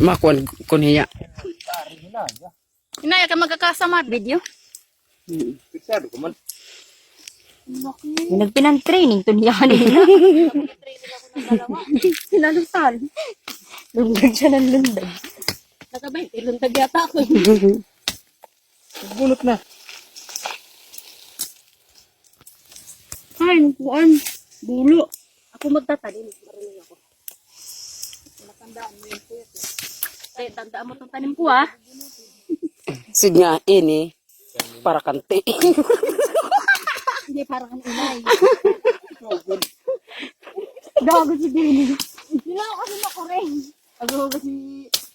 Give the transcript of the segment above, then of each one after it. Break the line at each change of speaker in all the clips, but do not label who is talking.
Makuan kun hiya.
Inaya ka magkakasama video.
Pisado ko man.
Nagpinang training to niya kanina. Sinalusal. Lundag siya ng lundag. Nakabay, lundag yata ako.
Bunot na.
Ay, buwan. Bulo. Ako magtatanim. Marunong ako. Matandaan mo yun po yun. Ay, tandaan mo itong tanim ko ah.
Sige nga, ini. Para kante.
Hindi, parang ang inay. Gago si Dini. Hindi lang ako kasi makureng. Gago kasi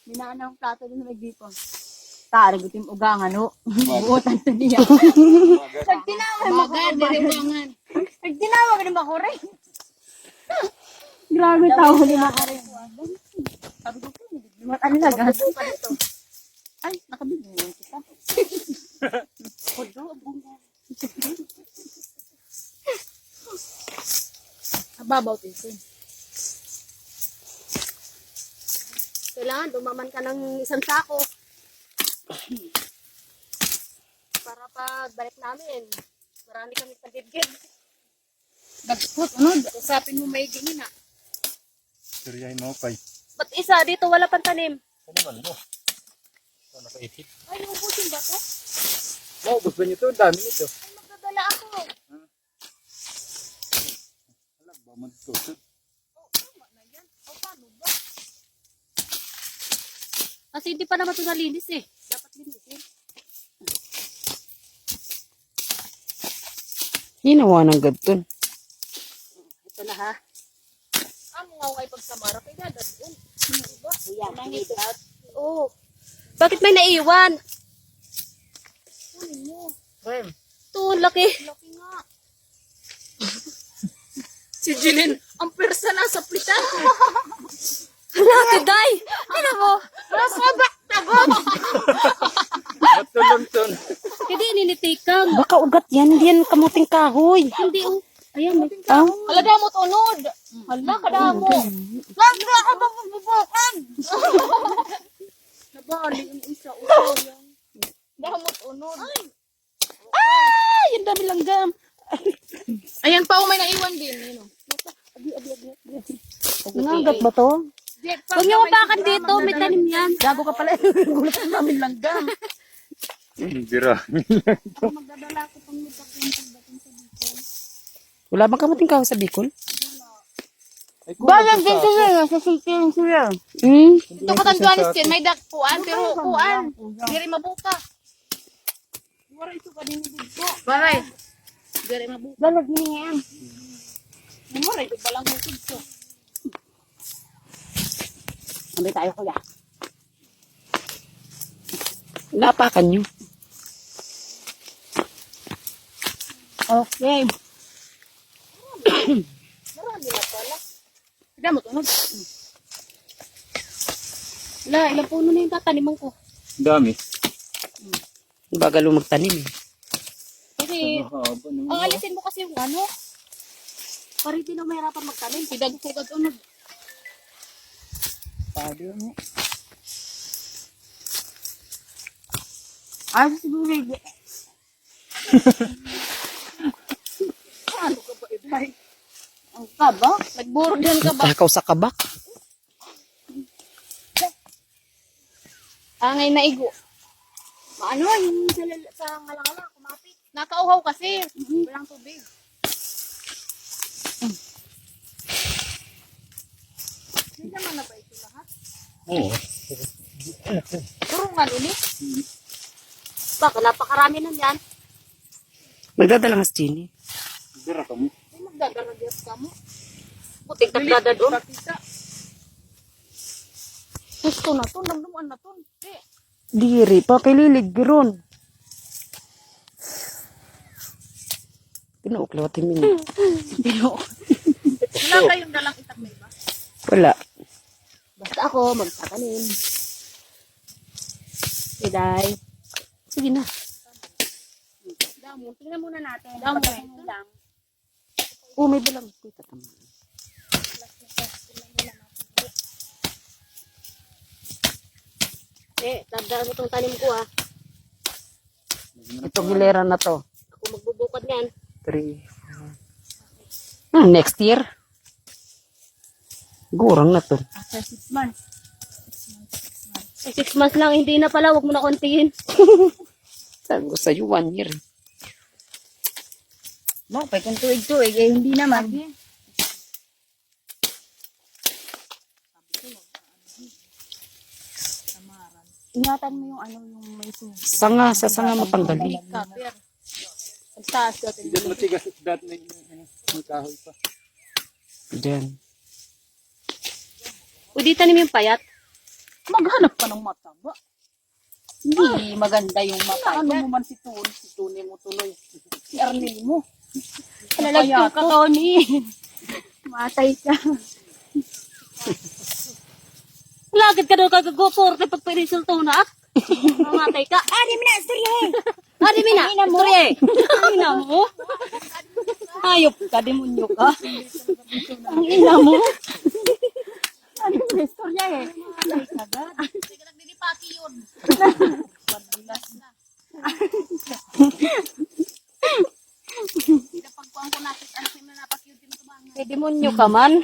minaan ng plato din sa nagdipon. Tari, gutim ugangan, no? Buotan to niya. Nagtinawag mo ko. Ugangan. Nagtinawag ni makureng. Grabe tao ni makureng. Sabi ko, ano lagas? Ay, nakabigyan mo kita. Kodo, bunga. Ababaw tisi. Kailangan dumaman ka ng isang sako. Para pag balik namin, marami kami pagigid. Bagput, ano? Usapin mo may gini na.
Suriyahin mo pay.
Ba't isa dito wala pang tanim?
Ano man mo? Ito nakaihit.
Ay, ubusin ba to?
Oh, gusto niyo to? Dami nito.
Ay, magdadala ako.
Alam ba magtusod?
Tama na yan. O, paano ba? Kasi hindi pa naman ito nalinis eh. Dapat linisin.
Ginawa ng gadton.
Ito na ha. Amo nga ngay pagsamara kay dadan yun. Diba? Kuya, nangitat. Oo. Bakit may naiwan? Kunin mo.
Ma'am.
Ito, laki. Laki nga. Si Jilin, ang persa na sa plitan. Laki, day. Ano mo? Masabak, tagot.
Matulong ton.
Hindi, ninitikan.
Baka ugat yan, hindi yan kamuting kahoy.
Hindi, oh. Ayan, may tao. Hala, damot, unod. Hala, kadamo. Lagi ako bang magbubukan. Nabali yung isa, unod. Damot, unod. Ay, yung dami langgam. Ayan pa, may naiwan din. Yun, oh.
Nangagat ba to?
Huwag niyo mapakan dito, may tanim yan. Gago ka pala. Gulatan namin langgam.
Bira.
Magdadala ko pang lupak yung pagdating sa Bicol.
Wala bang kamuting kahoy sa Bicol?
Balang din sila, sa siking sila. Ito katanduan is may dakpuan, pero kuan. Diri mabuka. Waray ito ka din dito. Waray. Diri mabuka. Balag ni yan. Waray, ito balang hutid ko. Ambil tayo kuya.
Lapakan nyo.
Okay. Marami na pala. Tignan mo, tunod. Wala, ilang puno na yung tataniman ko.
Dami.
Bagal mo magtanim.
Kasi, ang alisin mo kasi yung ano, para hindi na mahirapan magtanim. Sidag-sugad unod.
Pado mo.
Ay, siguro hindi. Ano ka ba, Ibay? Ang kaba? Nagburog yan ka ba?
Takaw sa kabak.
Angay na igo. Maano, yung sa ngalangala, kumapit. Nakauhaw kasi. Walang tubig. Hindi naman na ba ito lahat?
Oo.
Puro nga ulit. Baka napakarami na yan.
Magdadala nga si Jenny.
Bira ka mo.
Ay, magdadaragyas ka mo. Buting taglada doon. Gusto na to, nagdumaan na to.
Diri pa kay lilig ron. Pinuuklawatin mo yun.
Wala kayong dalang itak na iba?
Wala.
Basta ako, magtatanim. Siday.
Sige na.
Damo, tingnan muna natin. Damo, lang.
Oh, may balang. Kuya, tama.
Tandaan mo itong tanim ko ha.
Itong hilera na to.
Ako magbubukod niyan.
3, 4. Next year. Gurang na to.
After 6 months. 6 months lang, hindi na pala. Huwag mo na kontiin.
Sabi ko sa'yo, 1 year.
Mo, pa kung tuig-tuig, eh hindi naman. Ingatan mo yung ano, yung may sugat.
Sanga, sa sanga matanggalin.
Kapir. Pagtaas ko.
Hindi matigas dati na yung kahoy pa.
Diyan.
Pwede tanim yung payat.
Maghanap ka ng mataba.
Hindi maganda yung mapayat.
Ano mo man si Tony mo tuloy. Si Arlene mo.
Nalalagyan ka, Tony. Matay ka. Lagad ka daw kagagopor kapag pinisulto na. Mamatay ka. Ani mo na, istorya eh. Ani mo na, istorya eh. Ang ina mo. Hayop ka, demonyo ka. Ang ina mo. Ani mo na, istorya eh. Matay ka agad.
Sige nagdidipati yun. Pinapagkuhan ko natin anak ni napakyod din tumanga.
Eh, demonyo ka man.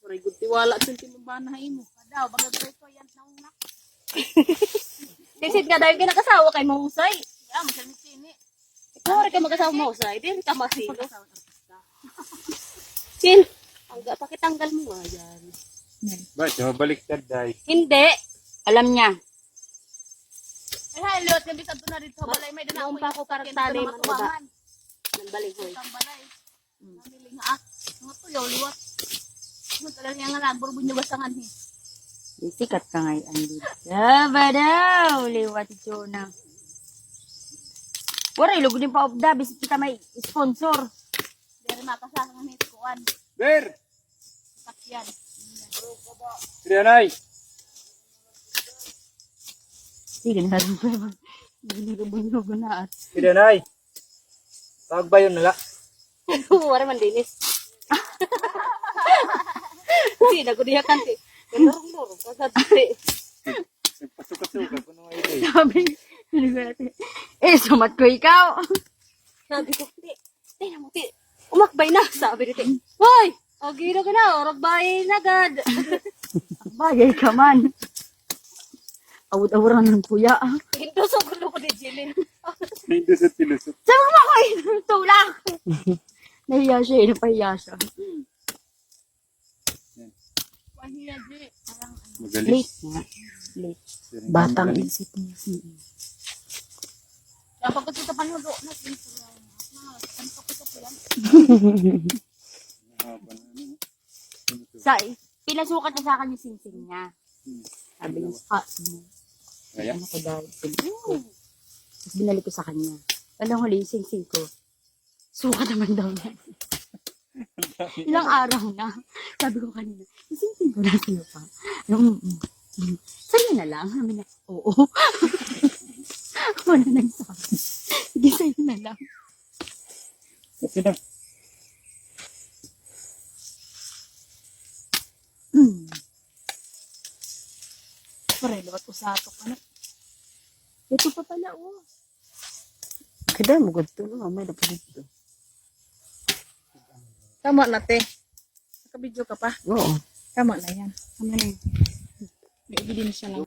Very good tiwala sa timubanahay mo. Daw bagay ko yan naong nak.
Tisit ka dahil kinakasawa kay Mahusay.
Ya mo sa sini.
Ikaw rin ka mag-asawa Mahusay. Di rin ka masino. Sin, pakitanggal mo nga yan.
Ba, siya mabaliktad dahil.
Hindi. Alam niya.
Ay hello, gabi sa na dito balay may dana
Noong pa ako karatali, manuga. Nang balinghoy.
Tambalay. Namili nga ak. Mga tuyo liwat. Mo talaga nga nagbor bunyo basangan he.
Sikat ka ngayon, Andy. Saba daw. Liwat ito na. Wala, ilog din pa obda. Bisit kita may sponsor.
Dari makasangan ni kuan.
Ber!
Sakyan.
Trianay!
Sige, narin pa yung binirubog na at.
Trianay! Tawag ba yun nila?
Wala man dinis. Hindi, naguniya kanti. Lorong-lorong, kasati.
Nagpasuka-suka ko nung ito.
Sabi, sumat ko ikaw. Sabi ko, hindi na mo, umakbay na. Sabi nito, hoy, gira ka na, oragbay na agad. Bagay ka man. Awad-awaran ng kuya. Hindi sa gulo ko ni Jilin.
Hindi sa tilusot.
Sama mo ko, tulak. Nahiya siya, napahiya siya.
Pahiya di.
Magalis.
Late nga. Late. Batang isip niya.
Dapat ko kita panudo na dito. Ano ko sa yan?
Sa, pinasukat niya sa akin yung singsing niya. Sabi niya,
Kaya?
ano ko dahil. Tapos binalik ko sa kanya. Alam huli yung singsing ko. Sukat naman daw niya. Ilang araw na. Sabi ko kanina, yung singsing ko na sa'yo pa. Sa'yo na lang. Sabi na, oo. Wala nang sabi. Sige, sa'yo na lang.
Kasi na.
Pare, lawat ko sa atok. Ano? Ito pa pala, oh.
Kada mo ganito na. May dapat dito.
Tama na, te. Nakabidyo ka pa.
Oo.
Tama na yan. Tama na yan. May ebidensya lang.